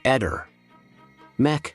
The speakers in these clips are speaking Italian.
Eder. Mech.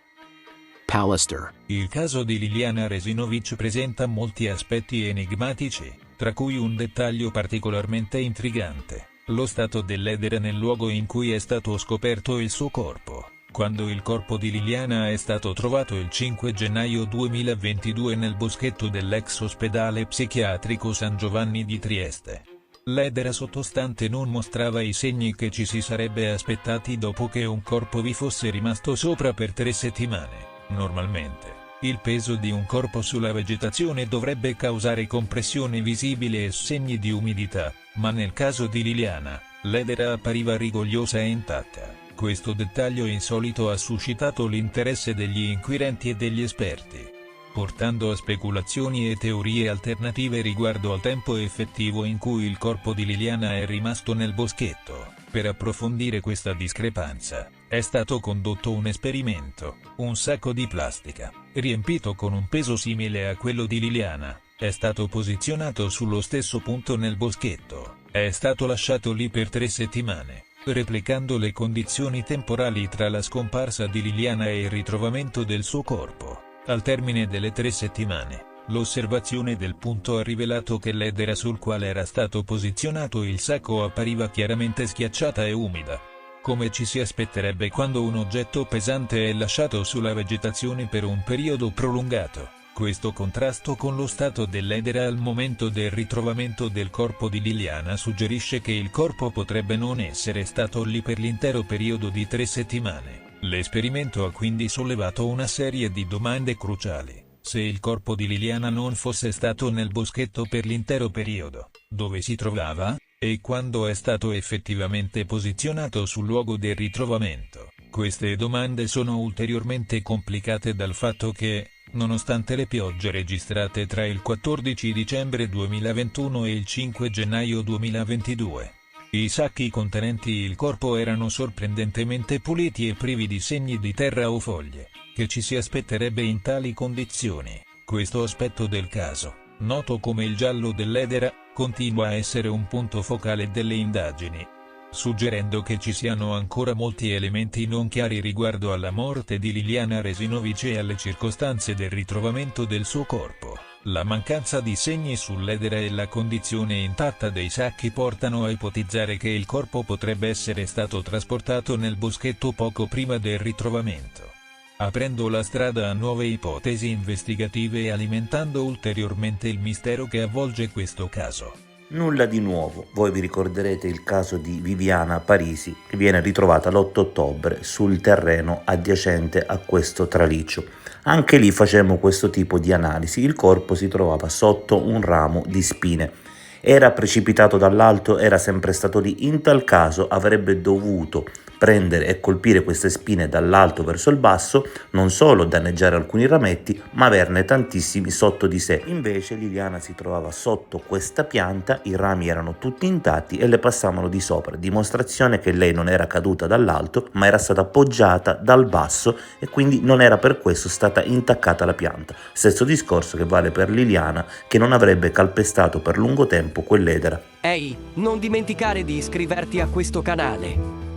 Pallister. Il caso di Liliana Resinovic presenta molti aspetti enigmatici, tra cui un dettaglio particolarmente intrigante: lo stato dell'edera nel luogo in cui è stato scoperto il suo corpo. Quando il corpo di Liliana è stato trovato il 5 gennaio 2022 nel boschetto dell'ex ospedale psichiatrico San Giovanni di Trieste, l'edera sottostante non mostrava i segni che ci si sarebbe aspettati dopo che un corpo vi fosse rimasto sopra per 3 settimane. Normalmente, il peso di un corpo sulla vegetazione dovrebbe causare compressione visibile e segni di umidità, ma nel caso di Liliana, l'edera appariva rigogliosa e intatta. Questo dettaglio insolito ha suscitato l'interesse degli inquirenti e degli esperti, portando a speculazioni e teorie alternative riguardo al tempo effettivo in cui il corpo di Liliana è rimasto nel boschetto. Per approfondire questa discrepanza, è stato condotto un esperimento. Un sacco di plastica, riempito con un peso simile a quello di Liliana, è stato posizionato sullo stesso punto nel boschetto. È stato lasciato lì per 3 settimane, replicando le condizioni temporali tra la scomparsa di Liliana e il ritrovamento del suo corpo. Al termine delle 3 settimane, l'osservazione del punto ha rivelato che l'edera sul quale era stato posizionato il sacco appariva chiaramente schiacciata e umida, come ci si aspetterebbe quando un oggetto pesante è lasciato sulla vegetazione per un periodo prolungato. Questo contrasto con lo stato dell'edera al momento del ritrovamento del corpo di Liliana suggerisce che il corpo potrebbe non essere stato lì per l'intero periodo di 3 settimane. L'esperimento ha quindi sollevato una serie di domande cruciali. Se il corpo di Liliana non fosse stato nel boschetto per l'intero periodo, dove si trovava? E quando è stato effettivamente posizionato sul luogo del ritrovamento? Queste domande sono ulteriormente complicate dal fatto che, nonostante le piogge registrate tra il 14 dicembre 2021 e il 5 gennaio 2022, i sacchi contenenti il corpo erano sorprendentemente puliti e privi di segni di terra o foglie, che ci si aspetterebbe in tali condizioni. Questo aspetto del caso, noto come il giallo dell'edera, continua a essere un punto focale delle indagini, suggerendo che ci siano ancora molti elementi non chiari riguardo alla morte di Liliana Resinovic e alle circostanze del ritrovamento del suo corpo. La mancanza di segni sull'edera e la condizione intatta dei sacchi portano a ipotizzare che il corpo potrebbe essere stato trasportato nel boschetto poco prima del ritrovamento, aprendo la strada a nuove ipotesi investigative e alimentando ulteriormente il mistero che avvolge questo caso. Nulla di nuovo, voi vi ricorderete il caso di Viviana Parisi, che viene ritrovata l'8 ottobre sul terreno adiacente a questo traliccio. Anche lì facemmo questo tipo di analisi, il corpo si trovava sotto un ramo di spine. Era precipitato dall'alto, era sempre stato lì, in tal caso avrebbe dovuto prendere e colpire queste spine dall'alto verso il basso, non solo danneggiare alcuni rametti, ma averne tantissimi sotto di sé. Invece Liliana si trovava sotto questa pianta, i rami erano tutti intatti e le passavano di sopra, dimostrazione che lei non era caduta dall'alto, ma era stata appoggiata dal basso e quindi non era per questo stata intaccata alla pianta. Stesso discorso che vale per Liliana, che non avrebbe calpestato per lungo tempo quell'edera. Ehi, non dimenticare di iscriverti a questo canale.